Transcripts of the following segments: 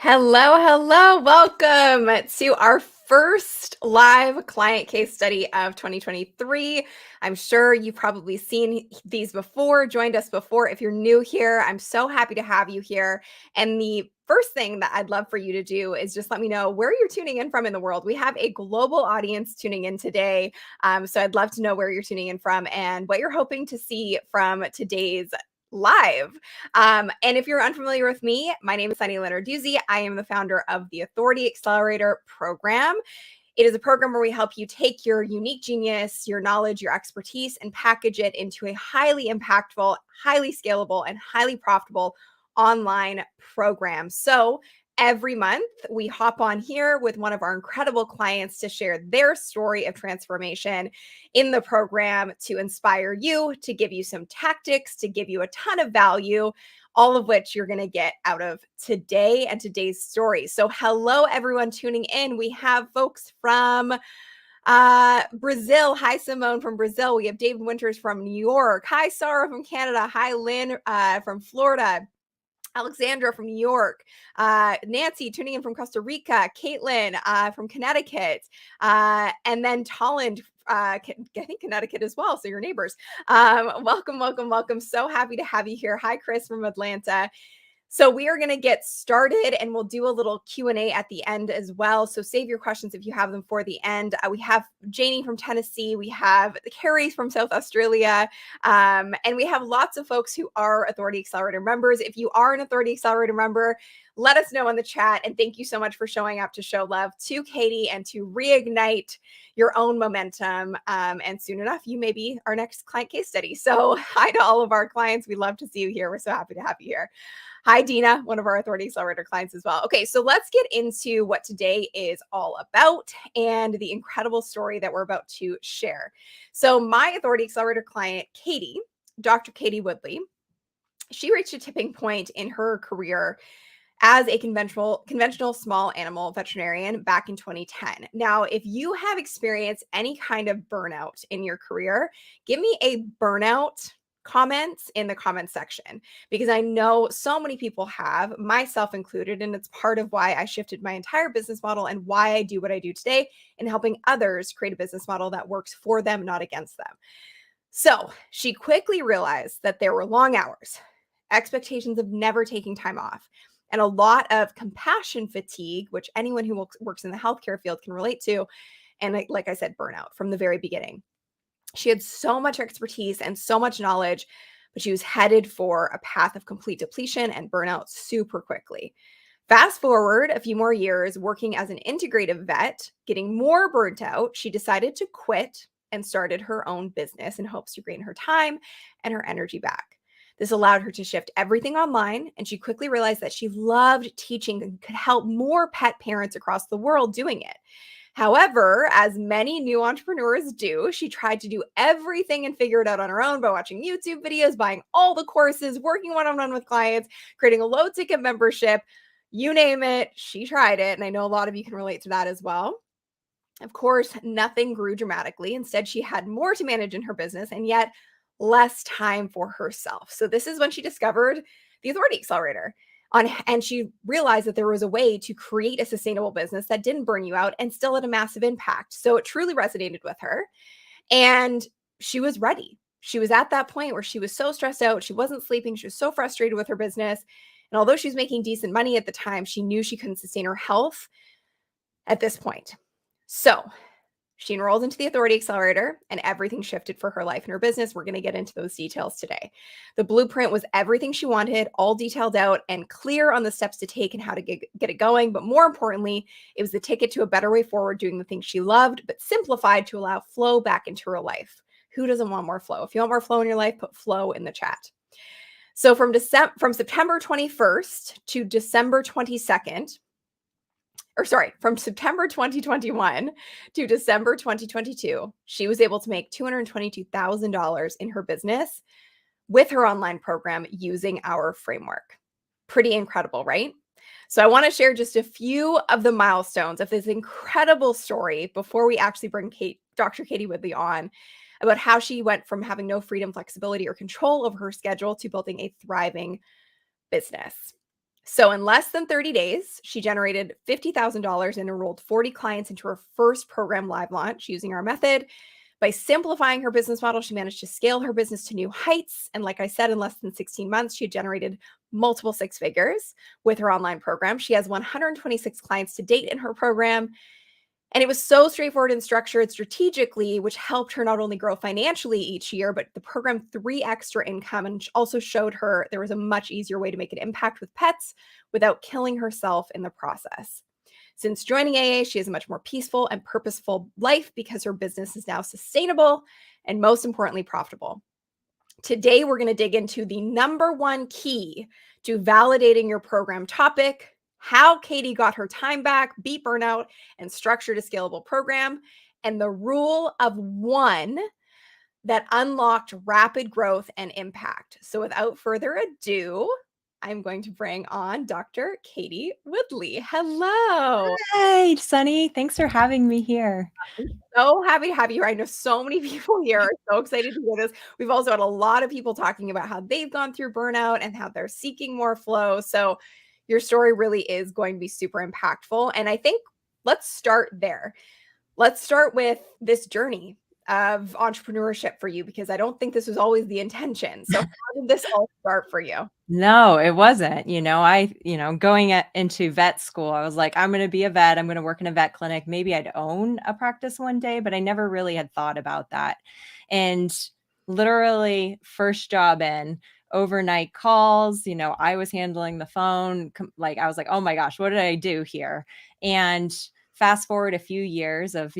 Hello, hello. Welcome to our first live client case study of 2023. I'm sure you've probably seen these before, joined us before. If you're new here, I'm so happy to have you here. And the first thing that I'd love for you to do is just let me know where you're tuning in from in the world. We have a global audience tuning in today. So I'd love to know where you're tuning in from and what you're hoping to see from today's live. And if you're unfamiliar with me, my name is Sunny Lenarduzzi. I am the founder of the Authority Accelerator program. It is a program where we help you take your unique genius, your knowledge, your expertise, and package it into a highly impactful, highly scalable, and highly profitable online program. So every month, we hop on here with one of our incredible clients to share their story of transformation in the program to inspire you, to give you some tactics, to give you a ton of value, all of which you're going to get out of today and today's story. So hello, everyone tuning in. We have folks from Brazil. Hi, Simone from Brazil. We have David Winters from New York. Hi, Sarah from Canada. Hi, Lynn from Florida. Alexandra from New York, Nancy tuning in from Costa Rica, Caitlin from Connecticut, and then Tolland, I think Connecticut as well, so your neighbors. Welcome, welcome, welcome. So happy to have you here. Hi, Chris from Atlanta. So we are going to get started and we'll do a little Q&A at the end as well. So save your questions if you have them for the end. We have Janie from Tennessee. We have Carrie from South Australia. And we have lots of folks who are Authority Accelerator members. If you are an Authority Accelerator member, let us know in the chat. And thank you so much for showing up to show love to Katie and to reignite your own momentum. And soon enough, you may be our next client case study. So hi to all of our clients. We love to see you here. We're so happy to have you here. Hi, Dina, one of our Authority Accelerator clients as well. Okay, so let's get into what today is all about and the incredible story that we're about to share. So my Authority Accelerator client, Katie, Dr. Katie Woodley, she reached a tipping point in her career as a conventional small animal veterinarian back in 2010. Now, if you have experienced any kind of burnout in your career, give me a burnout comments in the comment section, because I know so many people have, myself included, and it's part of why I shifted my entire business model and why I do what I do today in helping others create a business model that works for them, not against them. So she quickly realized that there were long hours, expectations of never taking time off, and a lot of compassion fatigue, which anyone who works in the healthcare field can relate to. And like I said, burnout from the very beginning. She had so much expertise and so much knowledge, but she was headed for a path of complete depletion and burnout super quickly. Fast forward a few more years, working as an integrative vet, getting more burnt out, she decided to quit and started her own business in hopes to gain her time and her energy back. This allowed her to shift everything online, and she quickly realized that she loved teaching and could help more pet parents across the world doing it. However, as many new entrepreneurs do, she tried to do everything and figure it out on her own by watching YouTube videos, buying all the courses, working one-on-one with clients, creating a low-ticket membership, you name it, she tried it. And I know a lot of you can relate to that as well. Of course, nothing grew dramatically. Instead, she had more to manage in her business and yet less time for herself. So this is when she discovered the Authority Accelerator. And she realized that there was a way to create a sustainable business that didn't burn you out and still had a massive impact. So it truly resonated with her. And she was ready. She was at that point where she was so stressed out. She wasn't sleeping. She was so frustrated with her business. And although she was making decent money at the time, she knew she couldn't sustain her health at this point. So she enrolled into the Authority Accelerator and everything shifted for her life and her business. We're going to get into those details today. The blueprint was everything she wanted, all detailed out and clear on the steps to take and how to get it going. But more importantly, it was the ticket to a better way forward, doing the things she loved, but simplified to allow flow back into her life. Who doesn't want more flow? If you want more flow in your life, put flow in the chat. So from September 21st to December 22nd, from September 2021 to December 2022, she was able to make $222,000 in her business with her online program using our framework. Pretty incredible, right? So I want to share just a few of the milestones of this incredible story before we actually bring Dr. Katie Woodley on, about how she went from having no freedom, flexibility, or control over her schedule to building a thriving business. So in less than 30 days, she generated $50,000 and enrolled 40 clients into her first program live launch using our method. By simplifying her business model, she managed to scale her business to new heights. And like I said, in less than 16 months, she had generated multiple six figures with her online program. She has 126 clients to date in her program. And it was so straightforward and structured strategically, which helped her not only grow financially each year, but the program 3x her income and also showed her there was a much easier way to make an impact with pets without killing herself in the process. Since joining AA, she has a much more peaceful and purposeful life because her business is now sustainable and, most importantly, profitable. Today, we're going to dig into the number one key to validating your program topic, how Katie got her time back, beat burnout, and structured a scalable program, and the rule of one that unlocked rapid growth and impact. So without further ado, I'm going to bring on Dr. Katie Woodley. Hello. Hi, Sunny. Thanks for having me here. I'm so happy to have you here. I know so many people here are so excited to hear this. We've also had a lot of people talking about how they've gone through burnout and how they're seeking more flow. So your story really is going to be super impactful. And I think let's start there. Let's start with this journey of entrepreneurship for you, because I don't think this was always the intention. So how did this all start for you? No, it wasn't. Going into vet school, I was like, I'm going to be a vet. I'm going to work in a vet clinic. Maybe I'd own a practice one day, but I never really had thought about that. And literally, first job in, overnight calls, I was handling the phone. Like, I was like, oh my gosh, what did I do here? And fast forward a few years of,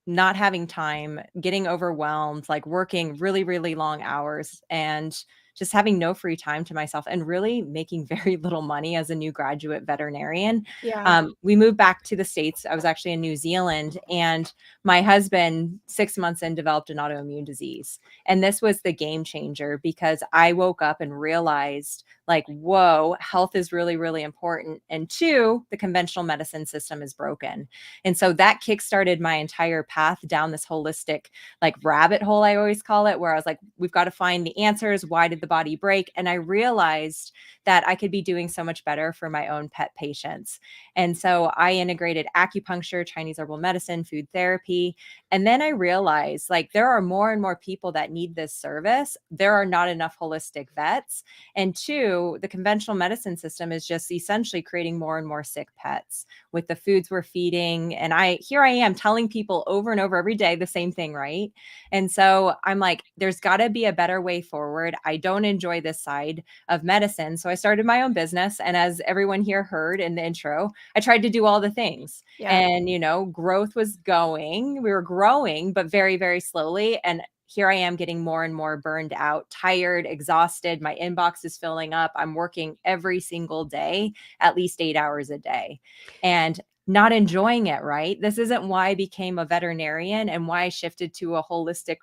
not having time, getting overwhelmed, like working really, really long hours and just having no free time to myself and really making very little money as a new graduate veterinarian. Yeah. We moved back to the States. I was actually in New Zealand, and my husband, 6 months in, developed an autoimmune disease. And this was the game changer because I woke up and realized, like, whoa, health is really, really important. And two, the conventional medicine system is broken. And so that kickstarted my entire path down this holistic, like, rabbit hole, I always call it, where I was like, we've got to find the answers. Why did the body break? And I realized that I could be doing so much better for my own pet patients. And so I integrated acupuncture, Chinese herbal medicine, food therapy. And then I realized, like, there are more and more people that need this service. There are not enough holistic vets. And two, the conventional medicine system is just essentially creating more and more sick pets with the foods we're feeding. And here I am telling people over and over every day the same thing, right? And so I'm like, there's got to be a better way forward. I don't enjoy this side of medicine. So I started my own business. And as everyone here heard in the intro, I tried to do all the things. Yeah. And, growth was going. We were growing, but very, very slowly. And here I am getting more and more burned out, tired, exhausted. My inbox is filling up. I'm working every single day, at least 8 hours a day, and not enjoying it, right? This isn't why I became a veterinarian and why I shifted to a holistic,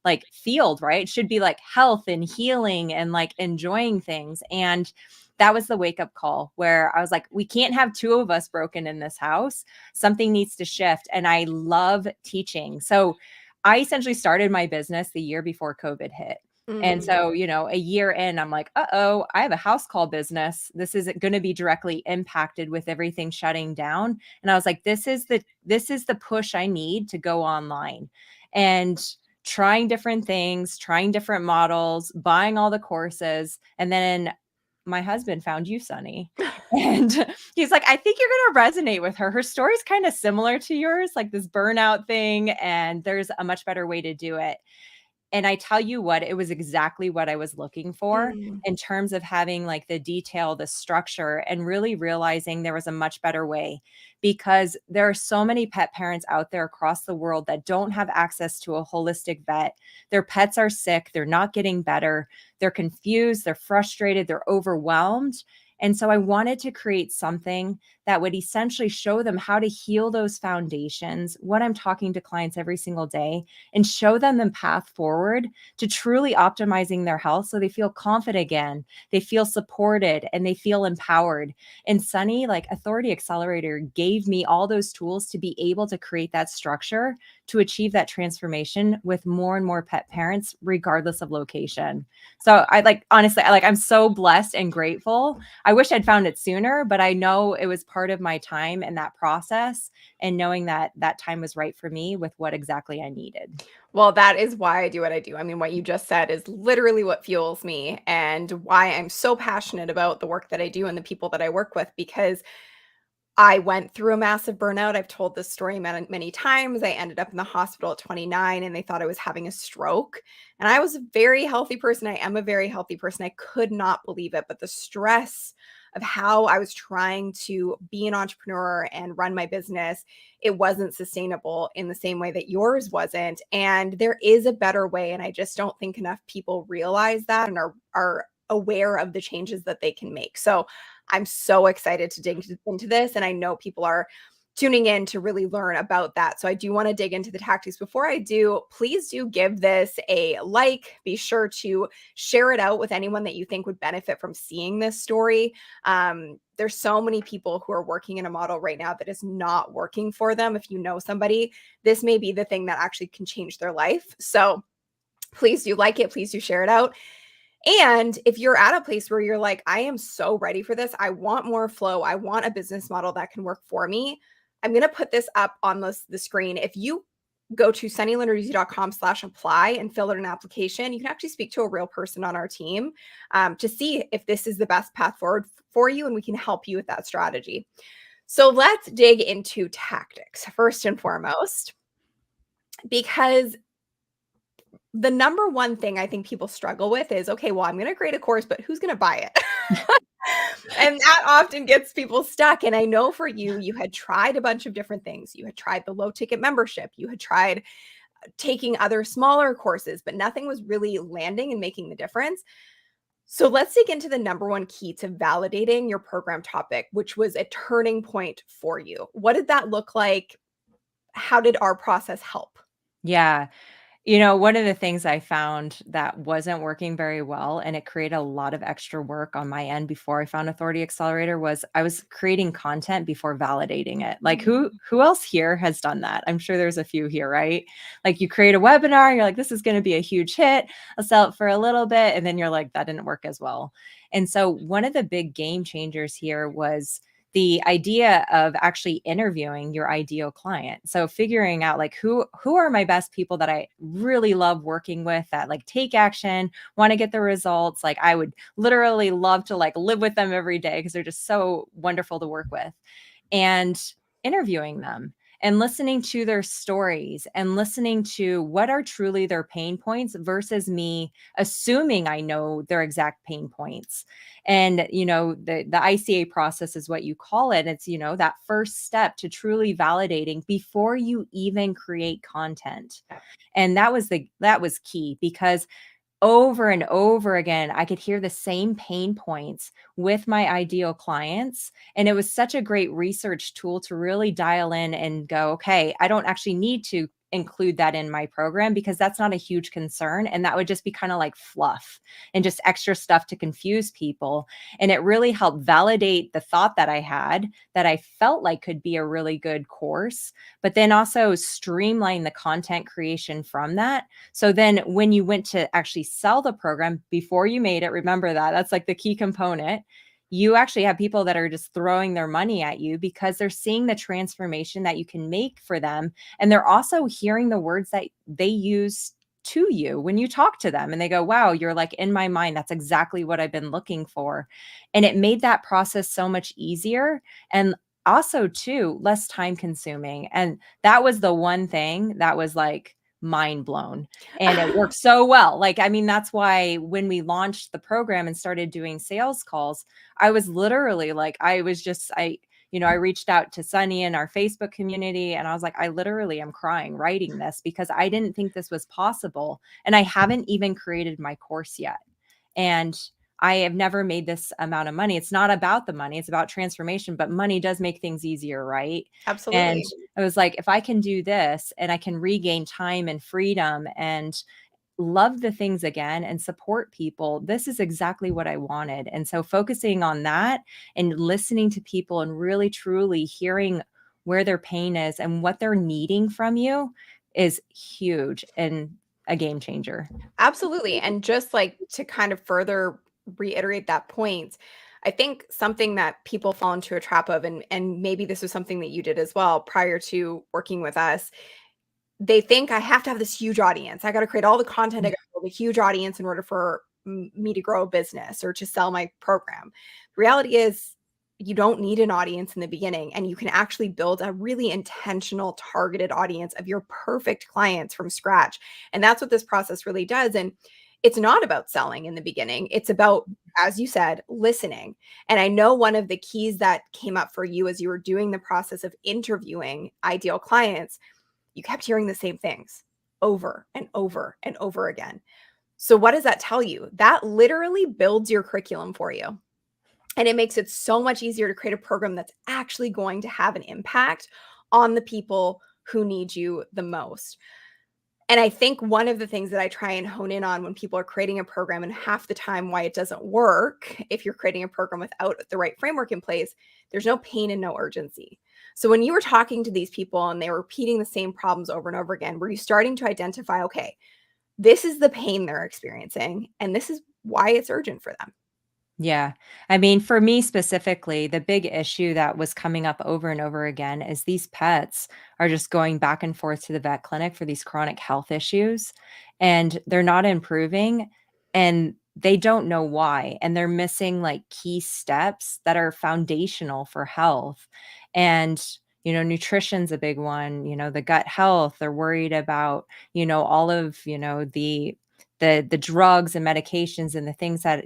like, field, right? It should be like health and healing and like enjoying things. And that was the wake up call where I was like, we can't have two of us broken in this house. Something needs to shift. And I love teaching. So I essentially started my business the year before COVID hit. And so, a year in, I'm like, uh-oh, I have a house call business. This isn't going to be directly impacted with everything shutting down. And I was like, this is the push I need to go online. And trying different things, trying different models, buying all the courses. And then my husband found you, Sunny. And he's like, I think you're going to resonate with her. Her story's kind of similar to yours, like this burnout thing. And there's a much better way to do it. And I tell you what, it was exactly what I was looking for in terms of having, like, the detail, the structure, and really realizing there was a much better way, because there are so many pet parents out there across the world that don't have access to a holistic vet. Their pets are sick. They're not getting better. They're confused. They're frustrated. They're overwhelmed. And so I wanted to create something that would essentially show them how to heal those foundations, what I'm talking to clients every single day, and show them the path forward to truly optimizing their health so they feel confident again, they feel supported, and they feel empowered. And Sunny, like Authority Accelerator, gave me all those tools to be able to create that structure to achieve that transformation with more and more pet parents, regardless of location. So I like, honestly, I'm so blessed and grateful. I wish I'd found it sooner, but I know it was part of my time and that process, and knowing that that time was right for me with what exactly I needed. Well, that is why I do what I do. I mean, what you just said is literally what fuels me and why I'm so passionate about the work that I do and the people that I work with, because I went through a massive burnout. I've told this story many, many times. I ended up in the hospital at 29 and they thought I was having a stroke. And I was a very healthy person. I am a very healthy person. I could not believe it. But the stress of how I was trying to be an entrepreneur and run my business, it wasn't sustainable in the same way that yours wasn't. And there is a better way. And I just don't think enough people realize that and are aware of the changes that they can make. So I'm so excited to dig into this. And I know people are tuning in to really learn about that. So I do want to dig into the tactics. Before I do, please do give this a like. Be sure to share it out with anyone that you think would benefit from seeing this story. There's so many people who are working in a model right now that is not working for them. If you know somebody, this may be the thing that actually can change their life. So please do like it. Please do share it out. And if you're at a place where you're like, I am so ready for this, I want more flow, I want a business model that can work for me, I'm going to put this up on the screen. If you go to sunnylenarduzzi.com/apply and fill out an application, you can actually speak to a real person on our team to see if this is the best path forward for you, and we can help you with that strategy. So let's dig into tactics first and foremost, because the number one thing I think people struggle with is, okay, well, I'm going to create a course, but who's going to buy it? And that often gets people stuck. And I know for you, you had tried a bunch of different things. You had tried the low ticket membership. You had tried taking other smaller courses, but nothing was really landing and making the difference. So let's dig into the number one key to validating your program topic, which was a turning point for you. What did that look like? How did our process help? Yeah. One of the things I found that wasn't working very well, and it created a lot of extra work on my end before I found Authority Accelerator, was I was creating content before validating it. Like who else here has done that? I'm sure there's a few here, right? Like you create a webinar, you're like, this is going to be a huge hit. I'll sell it for a little bit. And then you're like, that didn't work as well. And so one of the big game changers here was the idea of actually interviewing your ideal client. So figuring out like who are my best people that I really love working with, that like take action, want to get the results. Like I would literally love to like live with them every day because they're just so wonderful to work with. And interviewing them and listening to their stories and listening to what are truly their pain points versus me assuming I know their exact pain points. And the ICA process is what you call it. It's that first step to truly validating before you even create content. And that was key, because over and over again, I could hear the same pain points with my ideal clients. And it was such a great research tool to really dial in and go, okay, I don't actually need to include that in my program because that's not a huge concern. And that would just be kind of like fluff and just extra stuff to confuse people. And it really helped validate the thought that I had that I felt like could be a really good course, but then also streamline the content creation from that. So then when you went to actually sell the program before you made it, remember that's like the key component. You actually have people that are just throwing their money at you because they're seeing the transformation that you can make for them. And they're also hearing the words that they use to you when you talk to them, and they go, wow, you're like in my mind. That's exactly what I've been looking for. And it made that process so much easier. And also too, less time consuming. And that was the one thing that was like mind blown, and it worked so well. Like, I mean, that's why when we launched the program and started doing sales calls, I was literally like, I reached out to Sunny in our Facebook community, and I was like, I literally am crying writing this because I didn't think this was possible. And I haven't even created my course yet. And I have never made this amount of money. It's not about the money, it's about transformation, but money does make things easier, right? And Absolutely. I was like, if I can do this and I can regain time and freedom and love the things again and support people, this is exactly what I wanted. And so focusing on that and listening to people and really truly hearing where their pain is and what they're needing from you is huge and a game changer. Absolutely. And just like to kind of further reiterate that point, I think something that people fall into a trap of, and maybe this was something that you did as well prior to working with us, they think I have to have this huge audience. I got to create all the content. I got to build a huge audience in order for me to grow a business or to sell my program. The reality is, you don't need an audience in the beginning, and you can actually build a really intentional, targeted audience of your perfect clients from scratch. And that's what this process really does. And it's not about selling in the beginning. It's about, as you said, listening. And I know one of the keys that came up for you as you were doing the process of interviewing ideal clients, you kept hearing the same things over and over and over again. So what does that tell you? That literally builds your curriculum for you. And it makes it so much easier to create a program that's actually going to have an impact on the people who need you the most. And I think one of the things that I try and hone in on when people are creating a program, and half the time why it doesn't work if you're creating a program without the right framework in place, there's no pain and no urgency. So when you were talking to these people and they were repeating the same problems over and over again, were you starting to identify, okay, this is the pain they're experiencing and this is why it's urgent for them? Yeah. I mean, for me specifically, the big issue that was coming up over and over again is these pets are just going back and forth to the vet clinic for these chronic health issues, and they're not improving, and they don't know why. And they're missing like key steps that are foundational for health. And, nutrition's a big one, the gut health. They're worried about, all of, the drugs and medications and the things that,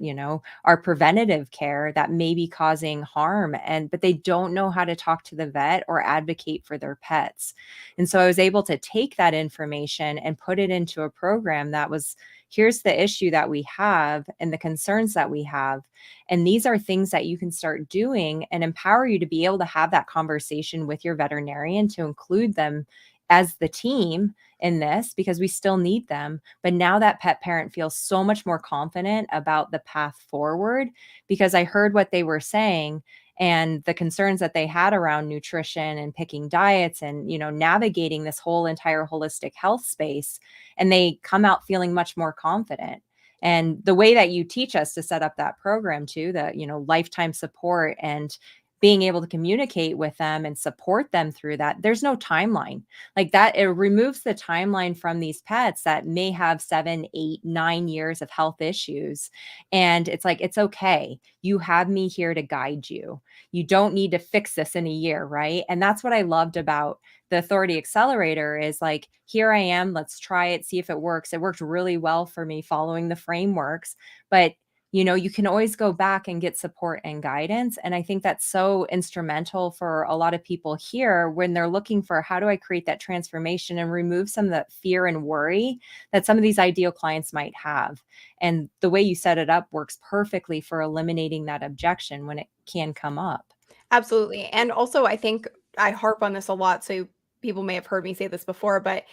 are preventative care that may be causing harm, but they don't know how to talk to the vet or advocate for their pets. And so I was able to take that information and put it into a program that was, here's the issue that we have and the concerns that we have, and these are things that you can start doing, and empower you to be able to have that conversation with your veterinarian to include them as the team in this, because we still need them. But now that pet parent feels so much more confident about the path forward, because I heard what they were saying and the concerns that they had around nutrition and picking diets and, navigating this whole entire holistic health space. And they come out feeling much more confident. And the way that you teach us to set up that program too, the, lifetime support and being able to communicate with them and support them through that, there's no timeline like that. It removes the timeline from these pets that may have 7, 8, 9 years of health issues. And it's like, it's okay. You have me here to guide you. You don't need to fix this in a year, right? And that's what I loved about the Authority Accelerator is like, here I am, let's try it, see if it works. It worked really well for me following the frameworks, but you can always go back and get support and guidance. And I think that's so instrumental for a lot of people here when they're looking for, how do I create that transformation and remove some of that fear and worry that some of these ideal clients might have. And the way you set it up works perfectly for eliminating that objection when it can come up. Absolutely. And also, I think I harp on this a lot. So people may have heard me say this before, but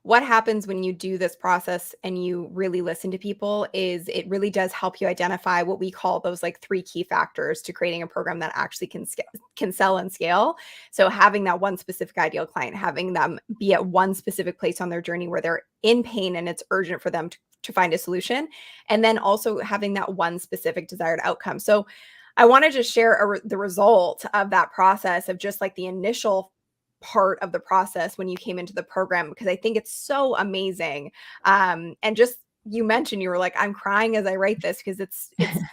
what happens when you do this process and you really listen to people is it really does help you identify what we call those like 3 key factors to creating a program that actually can sell and scale. So having that one specific ideal client, having them be at one specific place on their journey where they're in pain and it's urgent for them to find a solution, and then also having that one specific desired outcome. So I want to just share the result of that process of just like the initial part of the process when you came into the program, because I think it's so amazing. And just you mentioned you were like, I'm crying as I write this because it's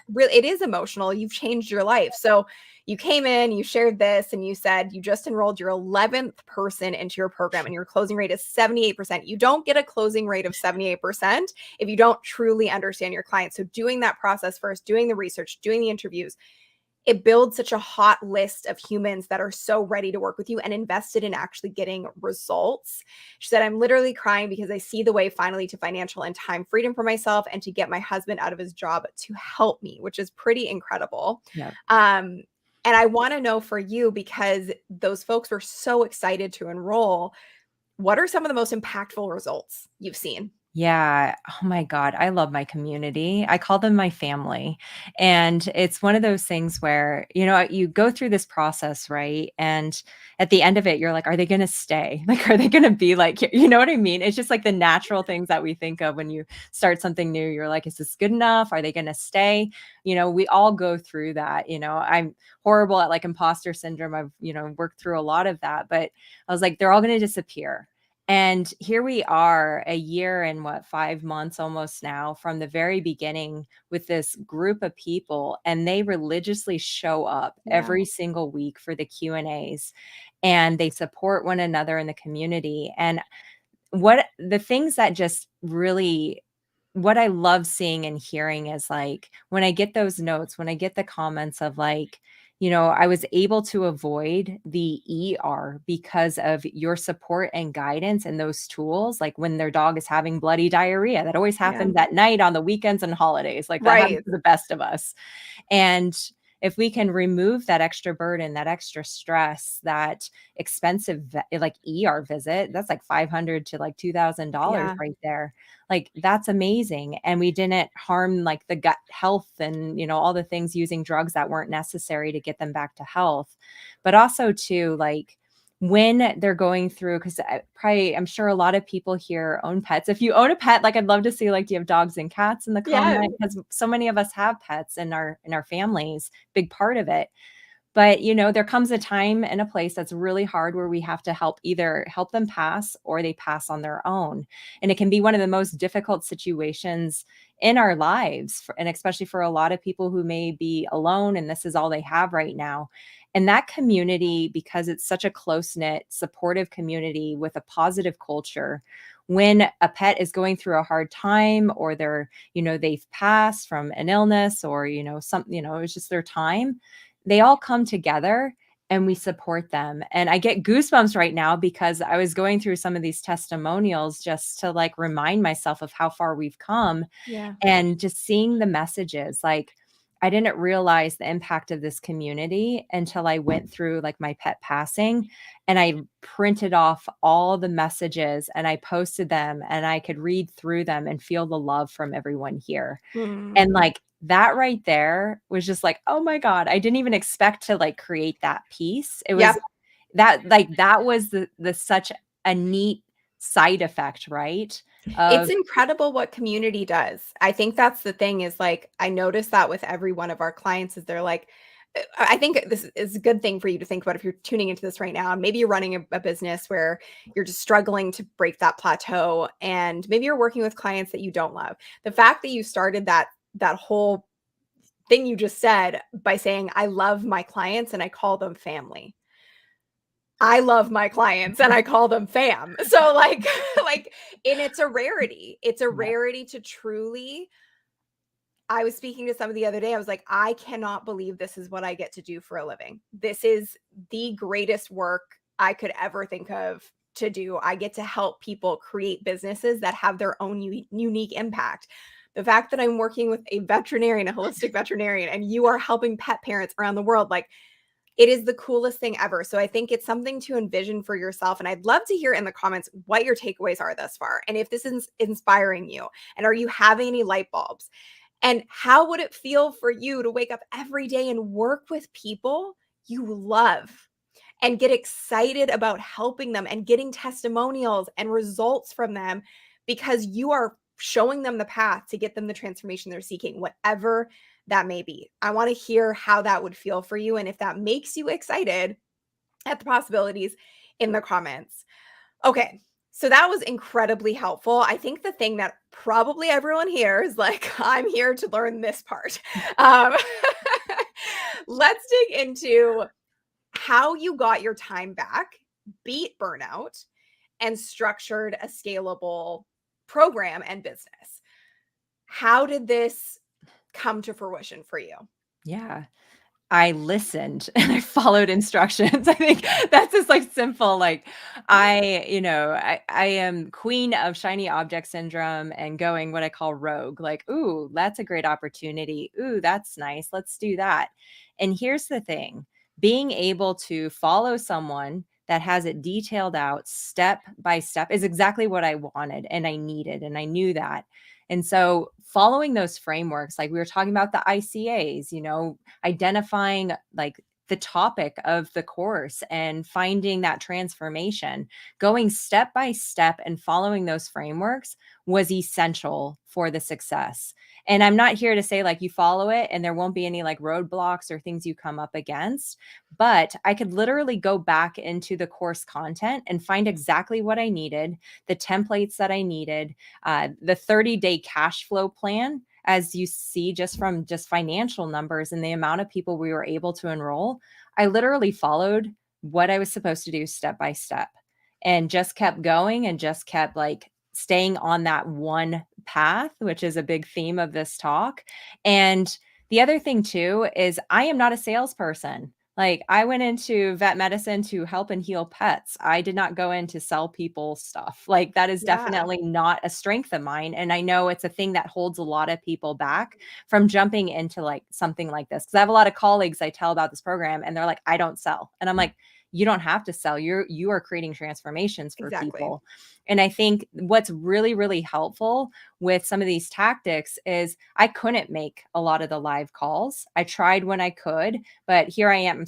really, it is emotional. You've changed your life. So you came in, you shared this, and you said you just enrolled your 11th person into your program and your closing rate is 78%. You don't get a closing rate of 78% if you don't truly understand your client. So doing that process first, doing the research, doing the interviews, it builds such a hot list of humans that are so ready to work with you and invested in actually getting results. She said, I'm literally crying because I see the way finally to financial and time freedom for myself and to get my husband out of his job to help me, which is pretty incredible. Yeah. And I want to know for you, because those folks were so excited to enroll, what are some of the most impactful results you've seen? Yeah. Oh my God. I love my community. I call them my family. And it's one of those things where, you go through this process, right? And at the end of it, you're like, are they going to stay? Like, are they going to be like, you know what I mean? It's just like the natural things that we think of when you start something new. You're like, is this good enough? Are they going to stay? We all go through that. I'm horrible at like imposter syndrome. I've, worked through a lot of that, but I was like, they're all going to disappear. And here we are a year and 5 months almost now from the very beginning with this group of people, and they religiously show up Yeah. every single week for the Q&As, and they support one another in the community. And what the things that just really what I love seeing and hearing is like when I get those notes, when I get the comments of like, I was able to avoid the ER because of your support and guidance and those tools. Like when their dog is having bloody diarrhea, that always Yeah. happens at night on the weekends and holidays. Like that happens Right. to the best of us. And if we can remove that extra burden, that extra stress, that expensive like ER visit, that's like $500 to like $2,000 Yeah. right there. Like that's amazing. And we didn't harm like the gut health and, all the things using drugs that weren't necessary to get them back to health. But also too, like when they're going through, because I'm sure a lot of people here own pets. If you own a pet, like I'd love to see, like, do you have dogs and cats in the Yeah. comment? Because so many of us have pets in our families, big part of it. But, there comes a time and a place that's really hard where we have to either help them pass or they pass on their own. And it can be one of the most difficult situations in our lives, and especially for a lot of people who may be alone and this is all they have right now. And that community, because it's such a close-knit, supportive community with a positive culture, when a pet is going through a hard time or they've passed from an illness or, it's just their time, they all come together and we support them. And I get goosebumps right now because I was going through some of these testimonials just to like remind myself of how far we've come Yeah. and just seeing the messages. Like I didn't realize the impact of this community until I went through like my pet passing and I printed off all the messages and I posted them and I could read through them and feel the love from everyone here. Mm. And like that right there was just like, oh my God, I didn't even expect to like create that piece. It was Yep. that was the such a neat side effect, right? It's Of incredible what community does. I think that's the thing is like, I notice that with every one of our clients is they're like, I think this is a good thing for you to think about if you're tuning into this right now. And maybe you're running a business where you're just struggling to break that plateau. And maybe you're working with clients that you don't love. The fact that you started that whole thing you just said by saying, I love my clients and I call them family. I love my clients and I call them fam. So like like and it's a rarity. It's a yeah, rarity to truly. I was speaking to somebody the other day. I was like, I cannot believe this is what I get to do for a living. This is the greatest work I could ever think of to do. I get to help people create businesses that have their own unique impact. The fact that I'm working with a veterinarian, a holistic veterinarian, and you are helping pet parents around the world, like it is the coolest thing ever. So I think it's something to envision for yourself. And I'd love to hear in the comments what your takeaways are thus far. And if this is inspiring you, and are you having any light bulbs? And how would it feel for you to wake up every day and work with people you love and get excited about helping them and getting testimonials and results from them because you are showing them the path to get them the transformation they're seeking, whatever that may be. I want to hear how that would feel for you and if that makes you excited at the possibilities in the comments. Okay. So that was incredibly helpful. I think the thing that probably everyone here is like, I'm here to learn this part. Um, let's dig into how you got your time back, beat burnout, and structured a scalable program and business. How did this come to fruition for you? yeah. I listened and I followed instructions. I think that's just like simple. Like I am queen of shiny object syndrome and going what I call rogue. Like, ooh, that's a great opportunity. Ooh, that's nice. Let's do that. And here's the thing, being able to follow someone that has it detailed out step by step is exactly what I wanted and I needed. And I knew that. And so following those frameworks, like we were talking about the ICAs, identifying like the topic of the course and finding that transformation, going step by step and following those frameworks was essential for the success. And I'm not here to say like you follow it and there won't be any like roadblocks or things you come up against, but I could literally go back into the course content and find exactly what I needed, the templates that I needed, the 30-day cash flow plan, as you see just from just financial numbers and the amount of people we were able to enroll. I literally followed what I was supposed to do step by step and just kept going and just kept like staying on that one path, which is a big theme of this talk. And the other thing too is I am not a salesperson. Like I went into vet medicine to help and heal pets. I did not go in to sell people stuff. Like that is Yeah, definitely not a strength of mine. And I know it's a thing that holds a lot of people back from jumping into like something like this. Cause I have a lot of colleagues I tell about this program and they're like, I don't sell. And I'm like, you don't have to sell. You are creating transformations for exactly. people. And I think what's really, really helpful with some of these tactics is I couldn't make a lot of the live calls. I tried when I could, but here I am,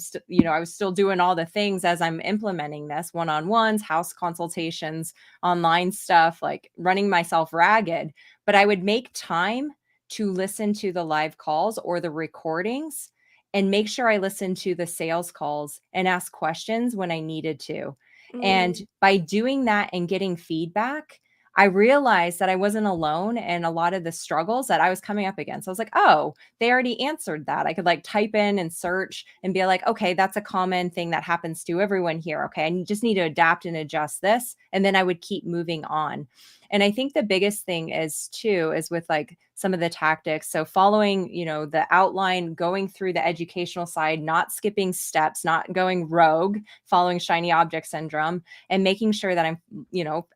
I was still doing all the things as I'm implementing this one-on-ones, house consultations, online stuff, like running myself ragged. But I would make time to listen to the live calls or the recordings and make sure I listened to the sales calls and ask questions when I needed to. And Mm, by doing that and getting feedback, I realized that I wasn't alone in a lot of the struggles that I was coming up against. I was like, oh, they already answered that. I could like type in and search and be like, okay, that's a common thing that happens to everyone here. Okay, I just need to adapt and adjust this. And then I would keep moving on. And I think the biggest thing is too, is with like some of the tactics. So following, the outline, going through the educational side, not skipping steps, not going rogue, following shiny object syndrome, and making sure that I'm,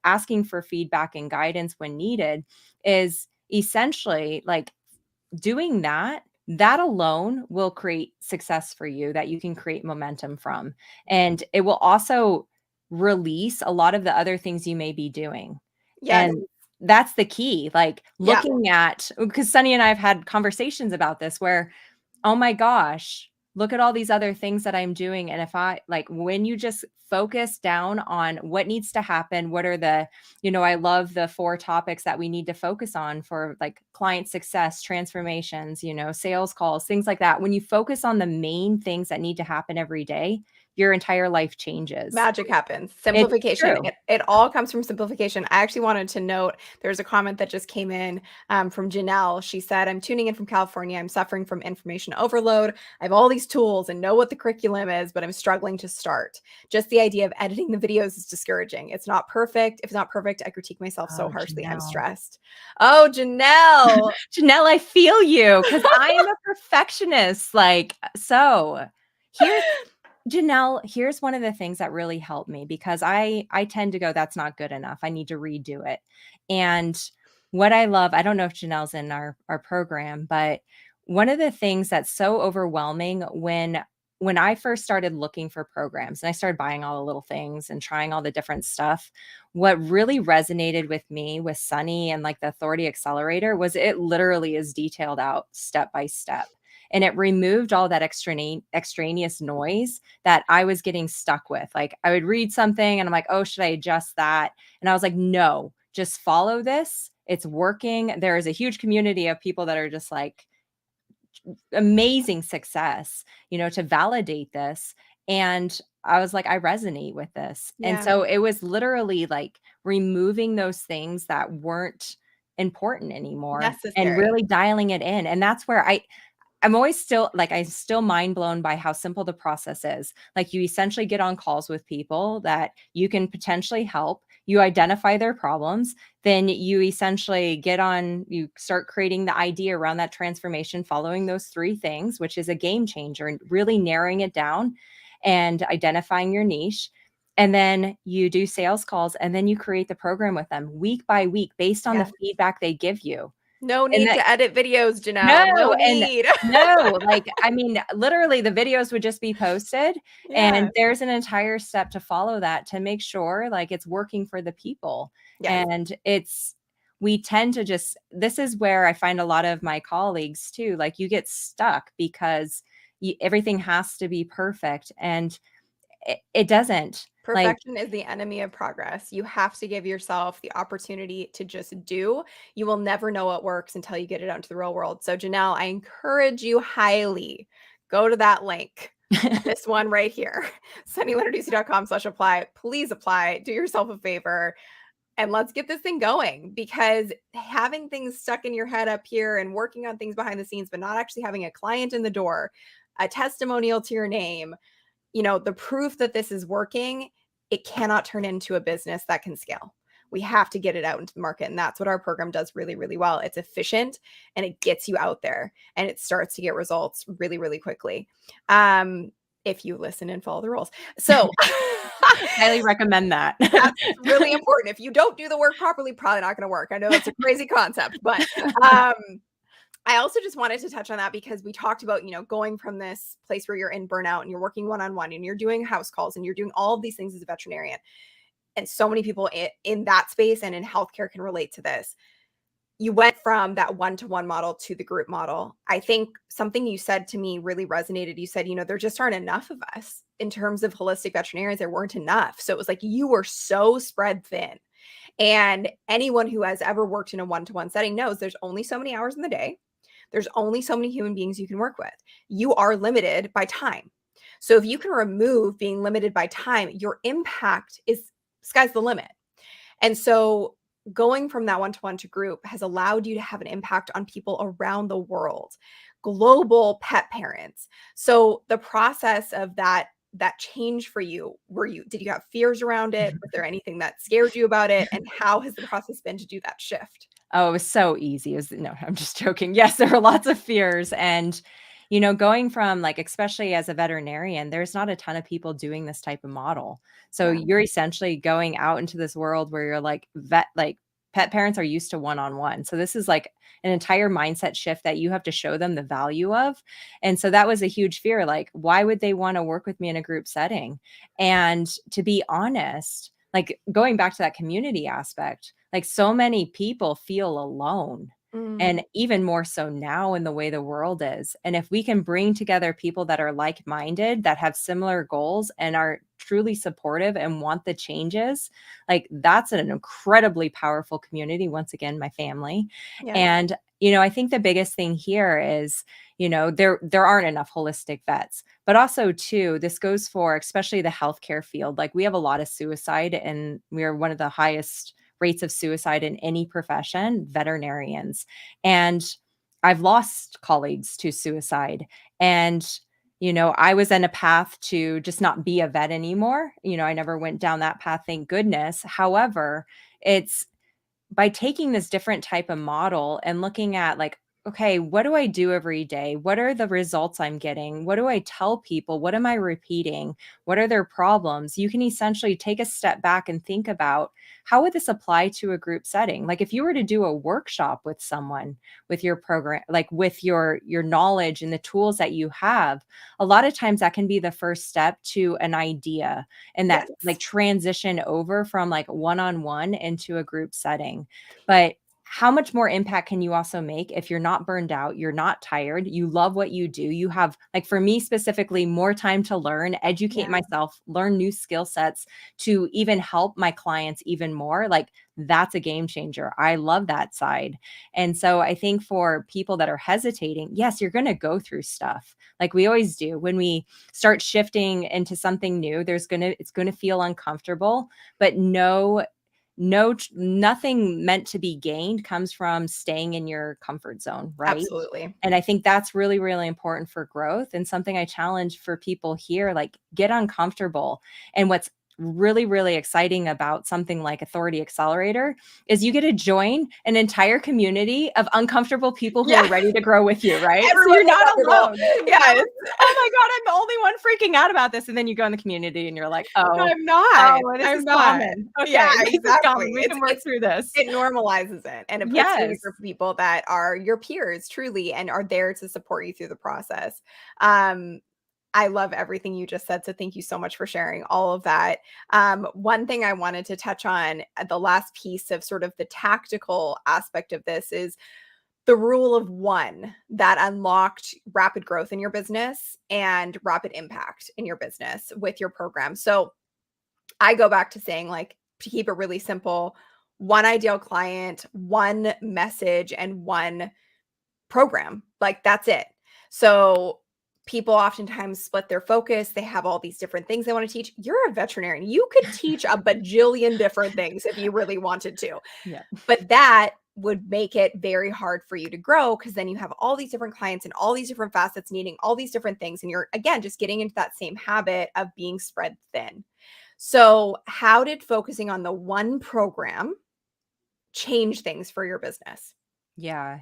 asking for feedback and guidance when needed is essentially like doing that. That alone will create success for you that you can create momentum from. And it will also release a lot of the other things you may be doing. yes. And that's the key. Like Yeah. looking at, because Sunny and I have had conversations about this where, oh my gosh, look at all these other things that I'm doing. And if I like, when you just focus down on what needs to happen, what are the, I love the 4 topics that we need to focus on for like client success, transformations, sales calls, things like that. When you focus on the main things that need to happen every day, your entire life changes. Magic happens. It's Simplification. true. It all comes from simplification. I actually wanted to note there's a comment that just came in from Janelle. She said, I'm tuning in from California. I'm suffering from information overload. I have all these tools and know what the curriculum is, but I'm struggling to start. Just the idea of editing the videos is discouraging. It's not perfect. If it's not perfect, I critique myself so Oh, harshly. I'm Janelle. stressed. Oh, Janelle. Janelle, I feel you because I am a perfectionist. Like, so here's Janelle, here's one of the things that really helped me because I tend to go, that's not good enough. I need to redo it. And what I love, I don't know if Janelle's in our program, but one of the things that's so overwhelming when I first started looking for programs and I started buying all the little things and trying all the different stuff, what really resonated with me with Sunny and like the Authority Accelerator was it literally is detailed out step by step. And it removed all that extraneous noise that I was getting stuck with. Like I would read something and I'm like, oh, should I adjust that? And I was like, no, just follow this. It's working. There is a huge community of people that are just like amazing success, to validate this. And I was like, I resonate with this. And Yeah. so it was literally like removing those things that weren't important anymore and Necessary. really dialing it in. And that's where I'm always still like, I'm still mind blown by how simple the process is. Like you essentially get on calls with people that you can potentially help. you identify their problems, then you essentially you start creating the idea around that transformation, following those 3 things, which is a game changer, and really narrowing it down and identifying your niche. And then you do sales calls, and then you create the program with them week by week based on the Yes. feedback they give you. No And need that to edit videos, no, Janelle. No and need. no, like, I mean, literally the videos would just be posted, Yeah. and there's an entire step to follow that to make sure, like, it's working for the people. Yes. And we tend to just this is where I find a lot of my colleagues too, like, you get stuck because everything has to be perfect, and it doesn't. Like, Perfection is the enemy of progress. You have to give yourself the opportunity to just do. You will never know what works until you get it out into the real world. So, Janelle, I encourage you highly, go to that link. This one right here, sunnyleonardducey.com/apply. Please apply. Do yourself a favor and let's get this thing going, because having things stuck in your head up here and working on things behind the scenes, but not actually having a client in the door, a testimonial to your name, the proof that this is working, it cannot turn into a business that can scale. We have to get it out into the market. And that's what our program does really, really well. It's efficient and it gets you out there and it starts to get results really, really quickly. If you listen and follow the rules. So highly recommend that. that's really important. If you don't do the work properly, probably not going to work. I know that's a crazy concept, but I also just wanted to touch on that because we talked about, going from this place where you're in burnout and you're working one-on-one and you're doing house calls and you're doing all of these things as a veterinarian. And so many people in that space and in healthcare can relate to this. You went from that one-to-one model to the group model. I think something you said to me really resonated. You said, there just aren't enough of us in terms of holistic veterinarians. There weren't enough. So it was like you were so spread thin. And anyone who has ever worked in a one-to-one setting knows there's only so many hours in the day. There's only so many human beings you can work with. You are limited by time. So if you can remove being limited by time, your impact is sky's the limit. And so going from that one-to-one to group has allowed you to have an impact on people around the world, global pet parents. So the process of that change for you, did you have fears around it? Was there anything that scared you about it? And how has the process been to do that shift? Oh, it was so easy. No, I'm just joking. Yes, there were lots of fears. And, going from like, especially as a veterinarian, there's not a ton of people doing this type of model. So Yeah. you're essentially going out into this world where you're like pet parents are used to one-on-one. So this is like an entire mindset shift that you have to show them the value of. And so that was a huge fear. Like, why would they want to work with me in a group setting? And to be honest, like going back to that community aspect, like so many people feel alone. Mm, And even more so now in the way the world is. And if we can bring together people that are like-minded, that have similar goals and are truly supportive and want the changes, like that's an incredibly powerful community. Once again, my family. yeah. And, I think the biggest thing here is, there aren't enough holistic vets, but also too, this goes for especially the healthcare field. Like we have a lot of suicide and we are one of the highest rates of suicide in any profession, veterinarians. And I've lost colleagues to suicide. And, I was in a path to just not be a vet anymore. I never went down that path, thank goodness. However, it's by taking this different type of model and looking at like, okay, what do I do every day? What are the results I'm getting? What do I tell people? What am I repeating? What are their problems? You can essentially take a step back and think about how would this apply to a group setting? Like if you were to do a workshop with someone with your program, like with your knowledge and the tools that you have, a lot of times that can be the first step to an idea and that Yes. like transition over from like one-on-one into a group setting. But how much more impact can you also make if you're not burned out, you're not tired, you love what you do, you have, like for me specifically, more time to learn, educate Yeah. myself, learn new skill sets to even help my clients even more. Like that's a game changer. I love that side. And so I think for people that are hesitating, yes, you're going to go through stuff like we always do. When we start shifting into something new, it's going to feel uncomfortable, but nothing meant to be gained comes from staying in your comfort zone, right? Absolutely. And I think that's really, really important for growth and something I challenge for people here, like get uncomfortable. And what's really, really exciting about something like Authority Accelerator is you get to join an entire community of uncomfortable people who Yeah. are ready to grow with you, right? So Everyone's you're not uncomfortable. alone. You're not Yes. like, oh my God, I'm the only one freaking out about this. And then you go in the community and you're like, oh, I'm not. this is I'm not. common. Yeah, Okay, this is exactly. common. We can work through this. It normalizes it, and it puts you in a Yes. group of people that are your peers truly and are there to support you through the process. Um, I love everything you just said, so thank you so much for sharing all of that. One thing I wanted to touch on, the last piece of sort of the tactical aspect of this is the rule of one that unlocked rapid growth in your business and rapid impact in your business with your program. So I go back to saying, like, to keep it really simple, one ideal client, one message, and one program. Like, that's it. So people oftentimes split their focus. They have all these different things they want to teach. You're a veterinarian. You could teach a bajillion different things if you really wanted to. Yeah. But that would make it very hard for you to grow, because then you have all these different clients and all these different facets needing all these different things. And you're, again, just getting into that same habit of being spread thin. So, how did focusing on the one program change things for your business? Yeah.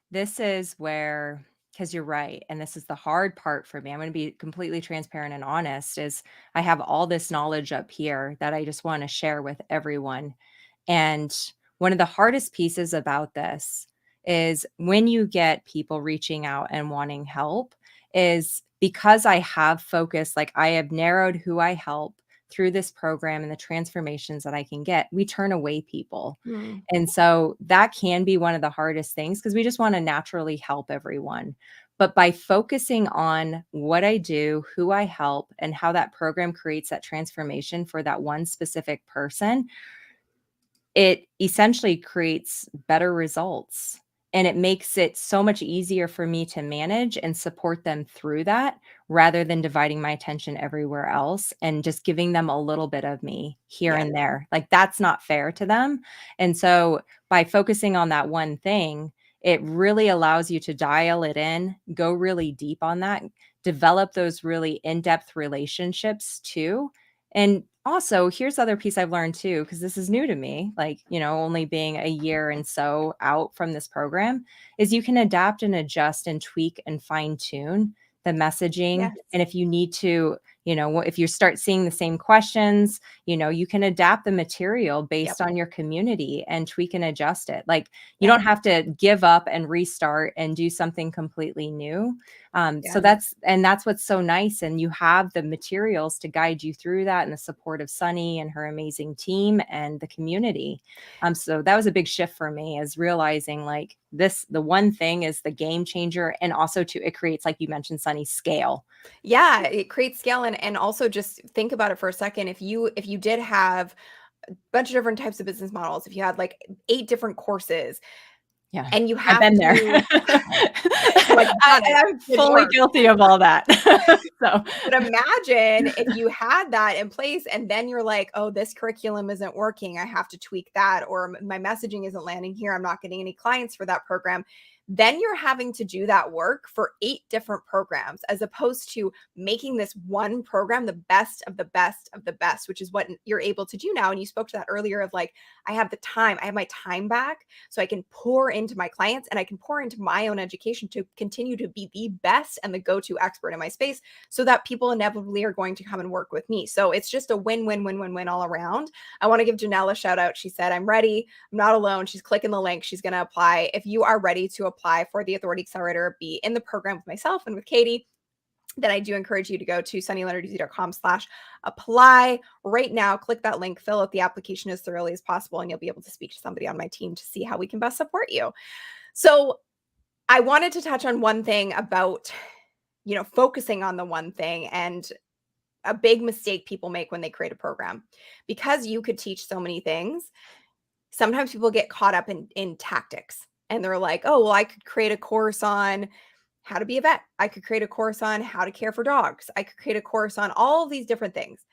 This is where, because you're right. And this is the hard part for me. I'm going to be completely transparent and honest is I have all this knowledge up here that I just want to share with everyone. And one of the hardest pieces about this is when you get people reaching out and wanting help is because I have focused, like I have narrowed who I help through this program and the transformations that I can get, we turn away people. Mm, And so that can be one of the hardest things because we just want to naturally help everyone. But by focusing on what I do, who I help, and how that program creates that transformation for that one specific person, it essentially creates better results. And it makes it so much easier for me to manage and support them through that rather than dividing my attention everywhere else and just giving them a little bit of me here yeah. and there. Like that's not fair to them. And so by focusing on that one thing, it really allows you to dial it in, go really deep on that, develop those really in-depth relationships too. And also, here's the other piece I've learned too, because this is new to me, like, only being a year and so out from this program, is you can adapt and adjust and tweak and fine tune the messaging. Yes. And if you need to, if you start seeing the same questions, you can adapt the material Yep. based on your community and tweak and adjust it. Like you Yep. don't have to give up and restart and do something completely new. So Yeah. that's what's so nice. And you have the materials to guide you through that and the support of Sunny and her amazing team and the community. So that was a big shift for me is realizing like the one thing is the game changer. And also it creates, like you mentioned, Sunny, scale. Yeah, it creates scale, and also just think about it for a second. If you did have a bunch of different types of business models, if you had like 8 different courses Yeah, and you I've have been there. to you're like, "Done it. I'm Didn't fully work." guilty of all that. So But imagine if you had that in place and then you're like, "Oh, this curriculum isn't working. I have to tweak that," or "My messaging isn't landing here. I'm not getting any clients for that program." Then you're having to do that work for 8 different programs as opposed to making this one program the best of the best of the best, which is what you're able to do now. And you spoke to that earlier of like, I have the time, I have my time back so I can pour into my clients and I can pour into my own education to continue to be the best and the go-to expert in my space so that people inevitably are going to come and work with me. So it's just a win, win, win, win, win all around. I want to give Janelle a shout out. She said, I'm ready. I'm not alone. She's clicking the link. She's going to apply. If you are ready to apply for the Authority Accelerator, be in the program with myself and with Katie, then I do encourage you to go to sunnyleonarduzzi.com/apply right now. Click that link, fill out the application as thoroughly as possible, and you'll be able to speak to somebody on my team to see how we can best support you. So I wanted to touch on one thing about, focusing on the one thing and a big mistake people make when they create a program. Because you could teach so many things, sometimes people get caught up in tactics and they're like, oh, well, I could create a course on how to be a vet. I could create a course on how to care for dogs. I could create a course on all of these different things.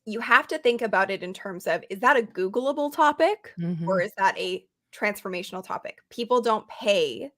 You have to think about it in terms of, is that a Googleable topic or Mhm. is that a transformational topic? People don't pay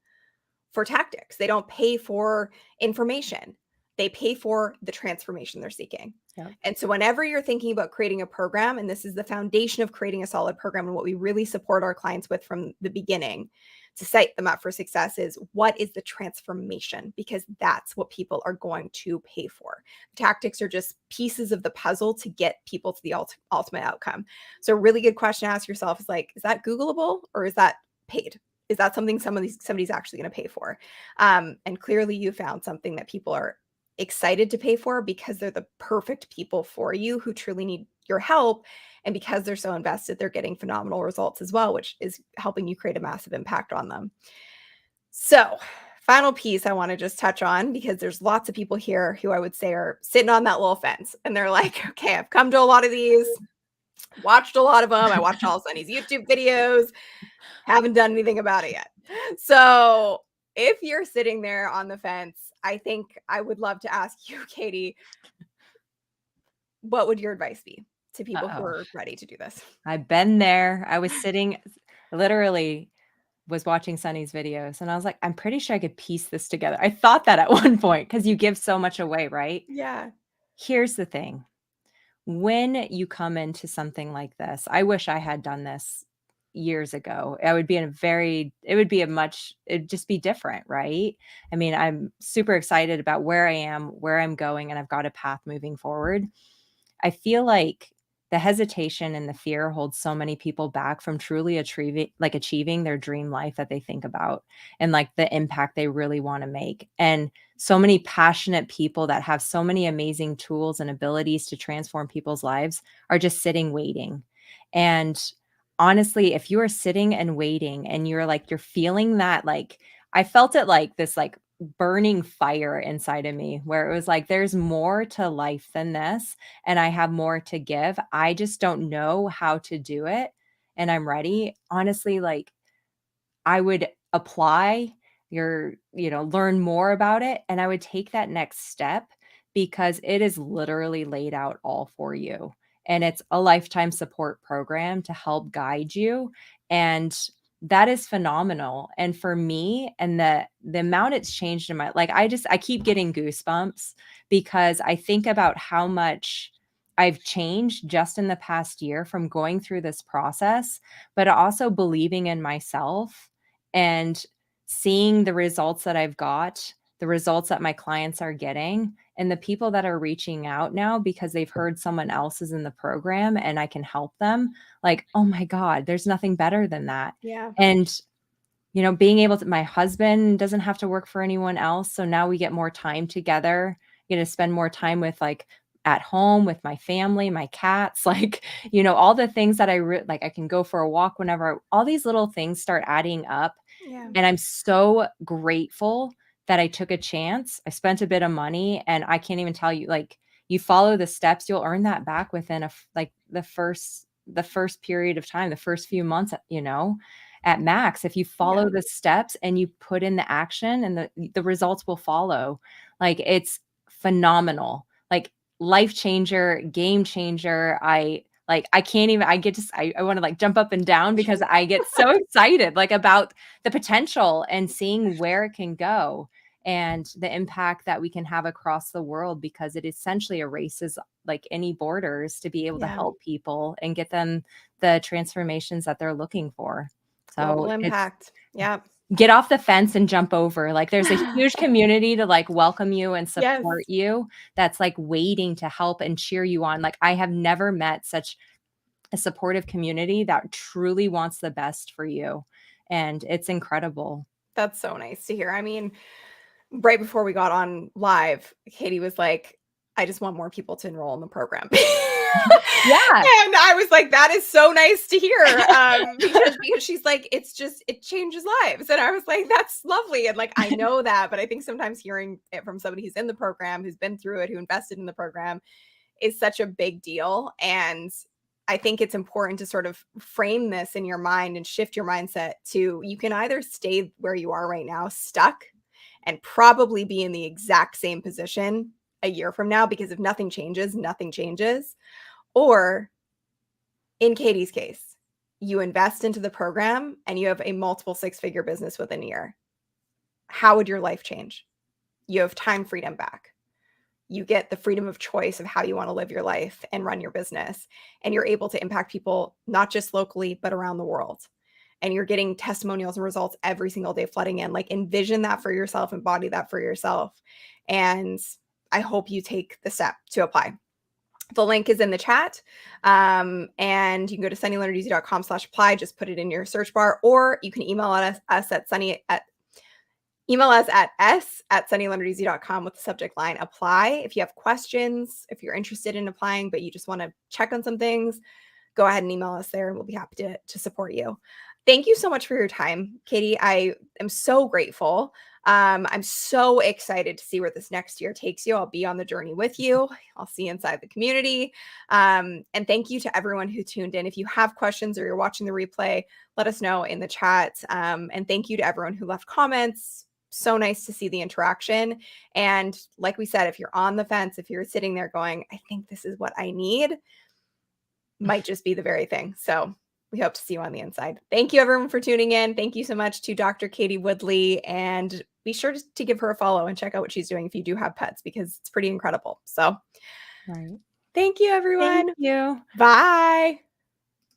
for tactics. They don't pay for information. They pay for the transformation they're seeking. Yep. And so whenever you're thinking about creating a program, and this is the foundation of creating a solid program and what we really support our clients with from the beginning to set them up for success, is what is the transformation? Because that's what people are going to pay for. Tactics are just pieces of the puzzle to get people to the ultimate outcome. So a really good question to ask yourself is like, is that Googleable or is that paid? Is that something somebody's actually going to pay for? And clearly you found something that people are excited to pay for because they're the perfect people for you who truly need your help. And because they're so invested, they're getting phenomenal results as well, which is helping you create a massive impact on them. So, final piece I want to just touch on, because there's lots of people here who I would say are sitting on that little fence and they're like, okay, I've come to a lot of these, watched a lot of them. I watched all Sunny's YouTube videos, haven't done anything about it yet. So, if you're sitting there on the fence, I think I would love to ask you, Katie, what would your advice be to people who Uh-oh. are ready to do this? I've been there. I was sitting, literally was watching Sunny's videos and I was like, I'm pretty sure I could piece this together. I thought that at one point because you give so much away, right? Yeah. Here's the thing. When you come into something like this, I wish I had done this years ago. I would be in a very, it would be a much, it'd just be different, right? I mean, I'm super excited about where I am, where I'm going, and I've got a path moving forward. I feel like the hesitation and the fear holds so many people back from truly achieving their dream life that they think about and like the impact they really want to make. And so many passionate people that have so many amazing tools and abilities to transform people's lives are just sitting waiting. And honestly, if you are sitting and waiting and you're feeling that, like I felt it like this like burning fire inside of me where it was like there's more to life than this and I have more to give. I just don't know how to do it and I'm ready. Honestly, like I would apply learn more about it and I would take that next step because it is literally laid out all for you. And it's a lifetime support program to help guide you. And that is phenomenal. And for me, and the amount it's changed in my I keep getting goosebumps because I think about how much I've changed just in the past year from going through this process, but also believing in myself and seeing the results that I've got, the results that my clients are getting, and the people that are reaching out now because they've heard someone else is in the program and I can help them. Like, oh my God, there's nothing better than that. Yeah. And, being able to, my husband doesn't have to work for anyone else. So now we get more time together, get to spend more time with like at home with my family, my cats, like, all the things that I can go for a walk whenever all these little things start adding up. Yeah. And I'm so grateful that I took a chance. I spent a bit of money and I can't even tell you, like, you follow the steps, you'll earn that back within the first period of time, the first few months, at max. If you follow Yeah. the steps and you put in the action and the results will follow. Like it's phenomenal. Like life changer, game changer. I can't even, I want to like jump up and down because I get so excited like about the potential and seeing where it can go and the impact that we can have across the world because it essentially erases like any borders to be able to Yeah. help people and get them the transformations that they're looking for. So Global impact. Yeah. get off the fence and jump over. Like there's a huge community to like welcome you and Yes. support you that's like waiting to help and cheer you on. Like I have never met such a supportive community that truly wants the best for you. And it's incredible. That's so nice to hear. I mean, right before we got on live, Katie was like, I just want more people to enroll in the program. Yeah. And I was like, that is so nice to hear. Because she's like, it changes lives. And I was like, that's lovely. And like, I know that, but I think sometimes hearing it from somebody who's in the program, who's been through it, who invested in the program is such a big deal. And I think it's important to sort of frame this in your mind and shift your mindset to you can either stay where you are right now, stuck, and probably be in the exact same position a year from now, because if nothing changes, nothing changes. Or in Katie's case, you invest into the program and you have a multiple six-figure business within a year. How would your life change? You have time freedom back. you get the freedom of choice of how you want to live your life and run your business. And you're able to impact people, not just locally, but around the world. And you're getting testimonials and results every single day flooding in. Like, envision that for yourself, embody that for yourself. And I hope you take the step to apply. The link is in the chat. And you can go to sunnyleonardeasy.com/apply. Just put it in your search bar, or you can email us at s@sunnyleonardeasy.com with the subject line apply. If you have questions, if you're interested in applying, but you just want to check on some things, go ahead and email us there and we'll be happy to support you. Thank you so much for your time, Katie. I am so grateful. I'm so excited to see where this next year takes you. I'll be on the journey with you. I'll see you inside the community. And thank you to everyone who tuned in. If you have questions or you're watching the replay, let us know in the chat. And thank you to everyone who left comments. So nice to see the interaction. And like we said, if you're on the fence, if you're sitting there going, I think this is what I need, might just be the very thing. So we hope to see you on the inside. Thank you everyone for tuning in. Thank you so much to Dr. Katie Woodley, and be sure to give her a follow and check out what she's doing if you do have pets, because it's pretty incredible. So Right. thank you, everyone. Thank you. Bye.